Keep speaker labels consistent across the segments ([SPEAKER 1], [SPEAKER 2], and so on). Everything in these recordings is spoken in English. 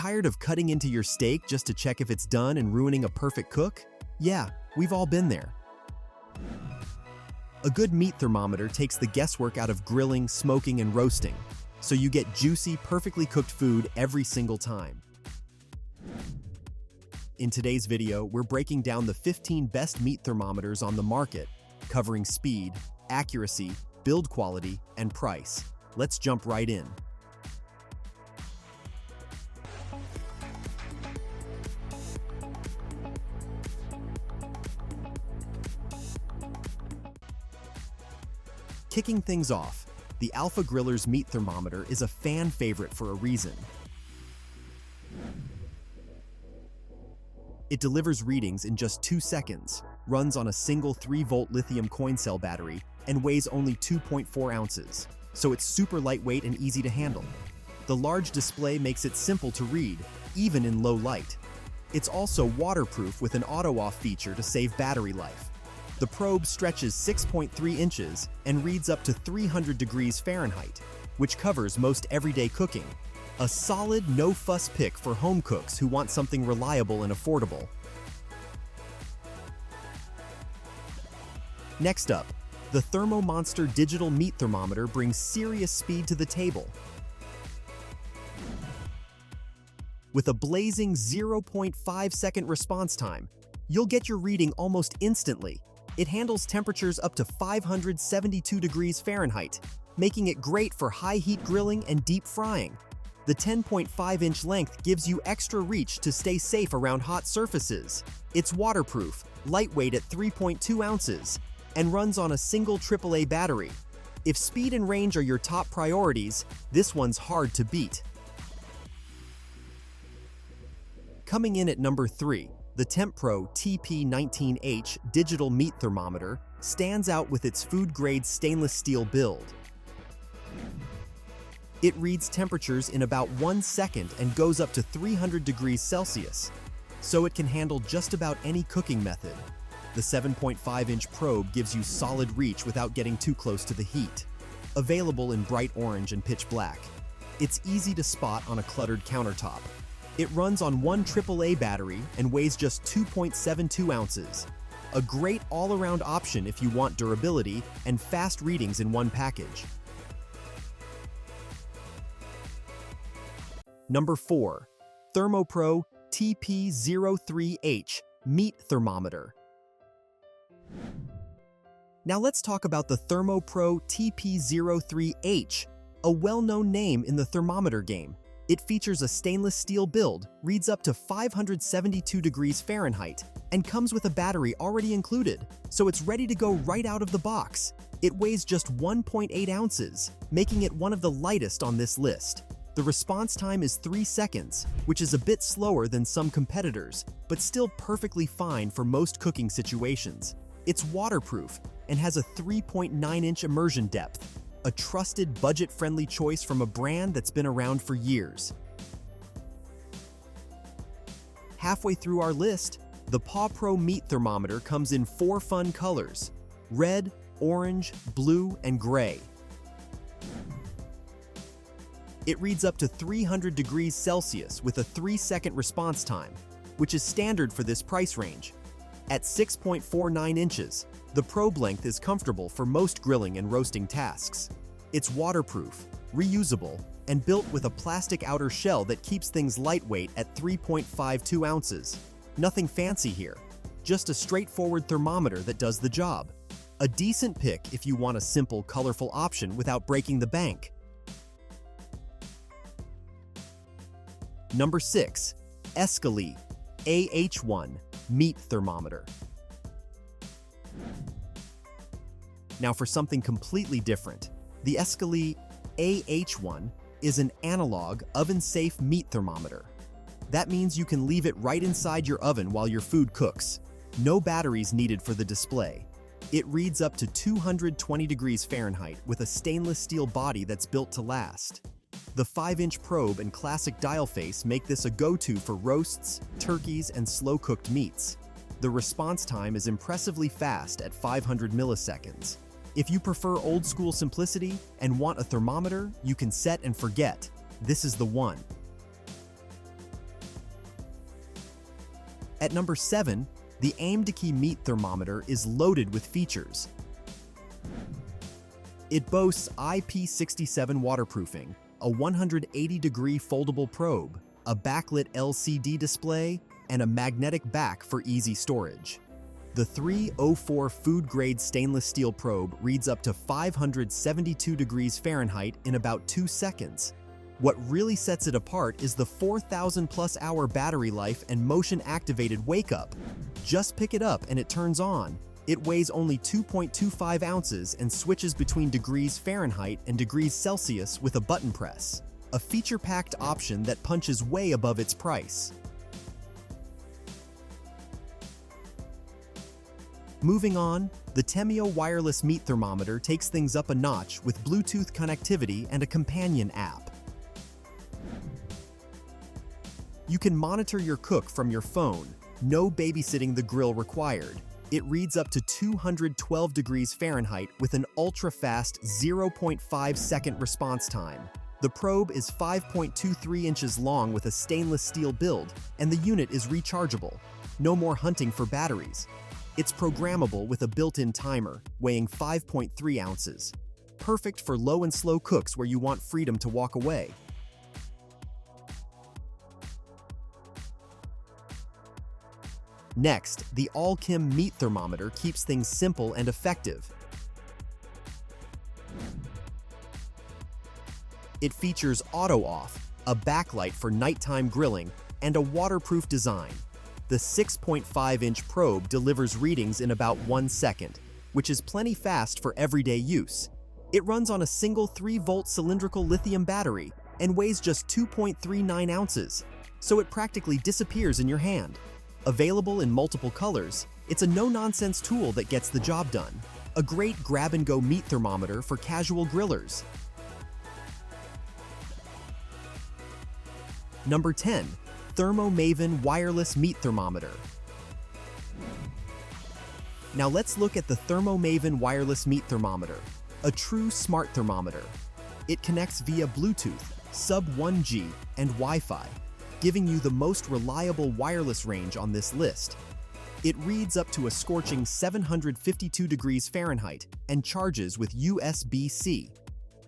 [SPEAKER 1] Tired of cutting into your steak just to check if it's done and ruining a perfect cook? Yeah, we've all been there. A good meat thermometer takes the guesswork out of grilling, smoking, and roasting, so you get juicy, perfectly cooked food every single time. In today's video, we're breaking down the 15 best meat thermometers on the market, covering speed, accuracy, build quality, and price. Let's jump right in. Kicking things off, the Alpha Griller's meat thermometer is a fan favorite for a reason. It delivers readings in just 2 seconds, runs on a single 3-volt lithium coin cell battery, and weighs only 2.4 ounces, so it's super lightweight and easy to handle. The large display makes it simple to read, even in low light. It's also waterproof with an auto-off feature to save battery life. The probe stretches 6.3 inches and reads up to 300 degrees Fahrenheit, which covers most everyday cooking. A solid, no-fuss pick for home cooks who want something reliable and affordable. Next up, the ThermoMonster digital meat thermometer brings serious speed to the table. With a blazing 0.5-second response time, you'll get your reading almost instantly. It handles temperatures up to 572 degrees Fahrenheit, making it great for high-heat grilling and deep frying. The 10.5-inch length gives you extra reach to stay safe around hot surfaces. It's waterproof, lightweight at 3.2 ounces, and runs on a single AAA battery. If speed and range are your top priorities, this one's hard to beat. Coming in at number 3, the TempPro TP19H digital meat thermometer stands out with its food-grade stainless steel build. It reads temperatures in about 1 second and goes up to 300 degrees Celsius, so it can handle just about any cooking method. The 7.5-inch probe gives you solid reach without getting too close to the heat. Available in bright orange and pitch black, it's easy to spot on a cluttered countertop. It runs on one AAA battery and weighs just 2.72 ounces. A great all-around option if you want durability and fast readings in one package. Number 4. ThermoPro TP03H Meat Thermometer. Now let's talk about the ThermoPro TP03H, a well-known name in the thermometer game. It features a stainless steel build, reads up to 572 degrees Fahrenheit, and comes with a battery already included, so it's ready to go right out of the box. It weighs just 1.8 ounces, making it one of the lightest on this list. The response time is 3 seconds, which is a bit slower than some competitors, but still perfectly fine for most cooking situations. It's waterproof and has a 3.9-inch immersion depth, a trusted, budget-friendly choice from a brand that's been around for years. Halfway through our list, the PAWPRO meat thermometer comes in 4 fun colors: red, orange, blue, and gray. It reads up to 300 degrees Celsius with a 3-second response time, which is standard for this price range. At 6.49 inches, the probe length is comfortable for most grilling and roasting tasks. It's waterproof, reusable, and built with a plastic outer shell that keeps things lightweight at 3.52 ounces. Nothing fancy here, just a straightforward thermometer that does the job. A decent pick if you want a simple, colorful option without breaking the bank. Number 6. Escali AH1 Meat Thermometer. Now for something completely different, the Escali AH1 is an analog, oven-safe meat thermometer. That means you can leave it right inside your oven while your food cooks. No batteries needed for the display. It reads up to 220 degrees Fahrenheit with a stainless steel body that's built to last. The 5-inch probe and classic dial face make this a go-to for roasts, turkeys, and slow-cooked meats. The response time is impressively fast at 500 milliseconds. If you prefer old-school simplicity and want a thermometer you can set and forget, this is the one. At number 7, the AYMDKI Meat Thermometer is loaded with features. It boasts IP67 waterproofing, a 180-degree foldable probe, a backlit LCD display, and a magnetic back for easy storage. The 304 food-grade stainless steel probe reads up to 572 degrees Fahrenheit in about 2 seconds. What really sets it apart is the 4,000-plus hour battery life and motion-activated wake-up. Just pick it up and it turns on. It weighs only 2.25 ounces and switches between degrees Fahrenheit and degrees Celsius with a button press. A feature-packed option that punches way above its price. Moving on, the TEMMIO wireless meat thermometer takes things up a notch with Bluetooth connectivity and a companion app. You can monitor your cook from your phone. No babysitting the grill required. It reads up to 212 degrees Fahrenheit with an ultra-fast 0.5-second response time. The probe is 5.23 inches long with a stainless steel build, and the unit is rechargeable. No more hunting for batteries. It's programmable with a built-in timer, weighing 5.3 ounces. Perfect for low and slow cooks where you want freedom to walk away. Next, the AWLKIM meat thermometer keeps things simple and effective. It features auto-off, a backlight for nighttime grilling, and a waterproof design. The 6.5-inch probe delivers readings in about 1 second, which is plenty fast for everyday use. It runs on a single 3-volt cylindrical lithium battery and weighs just 2.39 ounces, so it practically disappears in your hand. Available in multiple colors, it's a no-nonsense tool that gets the job done. A great grab-and-go meat thermometer for casual grillers. Number 10. ThermoMaven Wireless Meat Thermometer. Now let's look at the ThermoMaven Wireless Meat Thermometer, a true smart thermometer. It connects via Bluetooth, sub-1G, and Wi-Fi, giving you the most reliable wireless range on this list. It reads up to a scorching 752 degrees Fahrenheit and charges with USB-C.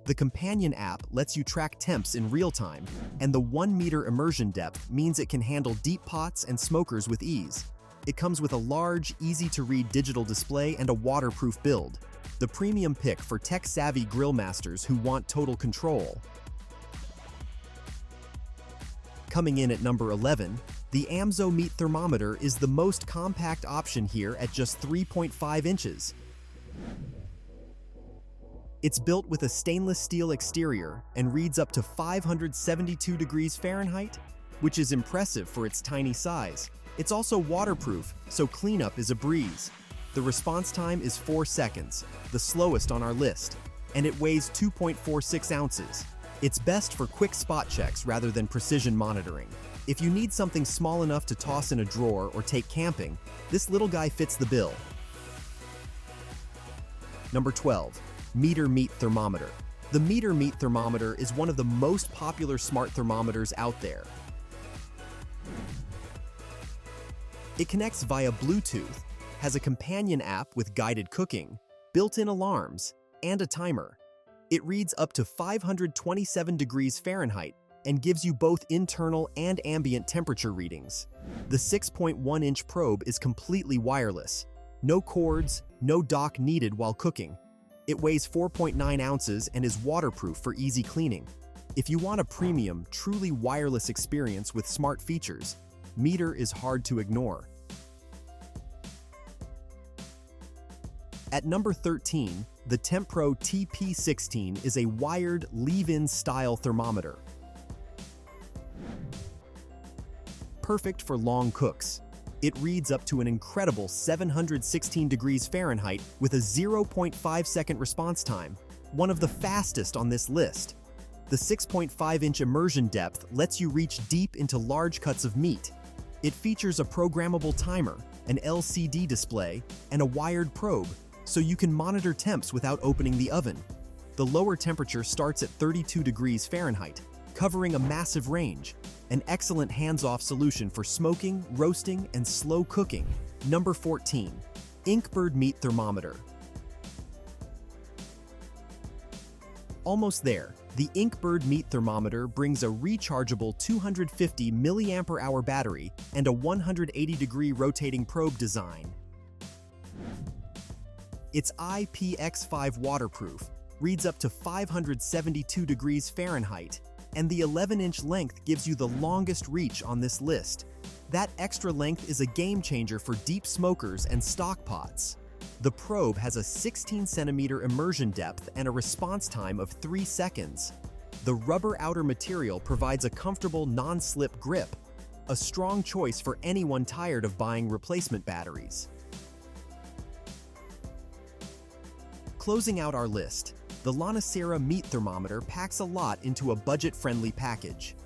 [SPEAKER 1] The companion app lets you track temps in real time, and the 1-meter immersion depth means it can handle deep pots and smokers with ease. It comes with a large, easy-to-read digital display and a waterproof build. The premium pick for tech-savvy grill masters who want total control. Coming in at number 11, the AMMZO meat thermometer is the most compact option here at just 3.5 inches. It's built with a stainless steel exterior and reads up to 572 degrees Fahrenheit, which is impressive for its tiny size. It's also waterproof, so cleanup is a breeze. The response time is 4 seconds, the slowest on our list, and it weighs 2.46 ounces. It's best for quick spot checks rather than precision monitoring. If you need something small enough to toss in a drawer or take camping, this little guy fits the bill. Number 12. Meter Meat Thermometer. The Meter Meat Thermometer is one of the most popular smart thermometers out there. It connects via Bluetooth, has a companion app with guided cooking, built-in alarms, and a timer. It reads up to 527 degrees Fahrenheit and gives you both internal and ambient temperature readings. The 6.1-inch probe is completely wireless. No cords, no dock needed while cooking. It weighs 4.9 ounces and is waterproof for easy cleaning. If you want a premium, truly wireless experience with smart features, Meter is hard to ignore. At number 13, the TempPro TP16 is a wired leave-in style thermometer. Perfect for long cooks. It reads up to an incredible 716 degrees Fahrenheit with a 0.5-second response time, one of the fastest on this list. The 6.5-inch immersion depth lets you reach deep into large cuts of meat. It features a programmable timer, an LCD display, and a wired probe, so you can monitor temps without opening the oven. The lower temperature starts at 32 degrees Fahrenheit, covering a massive range. an excellent hands-off solution for smoking, roasting, and slow cooking. Number 14. Inkbird Meat Thermometer. Almost there. The Inkbird Meat Thermometer brings a rechargeable 250 mAh battery and a 180-degree rotating probe design. It's IPX5 waterproof, reads up to 572 degrees Fahrenheit, and the 11-inch length gives you the longest reach on this list. That extra length is a game changer for deep smokers and stock pots. The probe has a 16-centimeter immersion depth and a response time of 3 seconds. The rubber outer material provides a comfortable non-slip grip, a strong choice for anyone tired of buying replacement batteries. Closing out our list, the LONICERA Meat Thermometer packs a lot into a budget-friendly package.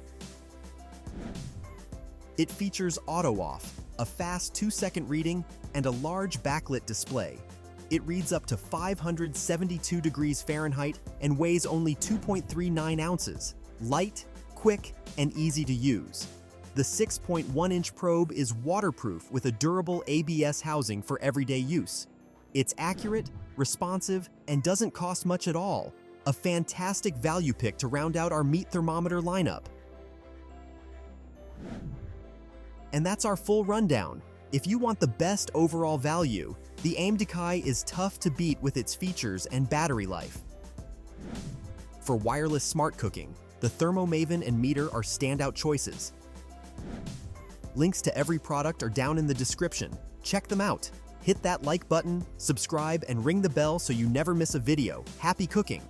[SPEAKER 1] It features auto-off, a fast 2-second reading, and a large backlit display. It reads up to 572 degrees Fahrenheit and weighs only 2.39 ounces. Light, quick, and easy to use. The 6.1-inch probe is waterproof with a durable ABS housing for everyday use. It's accurate, responsive, and doesn't cost much at all. A fantastic value pick to round out our meat thermometer lineup. And that's our full rundown. If you want the best overall value, the AYMDKI is tough to beat with its features and battery life. For wireless smart cooking, the ThermoMaven and Meter are standout choices. Links to every product are down in the description. Check them out. Hit that like button, subscribe, and ring the bell so you never miss a video. Happy cooking!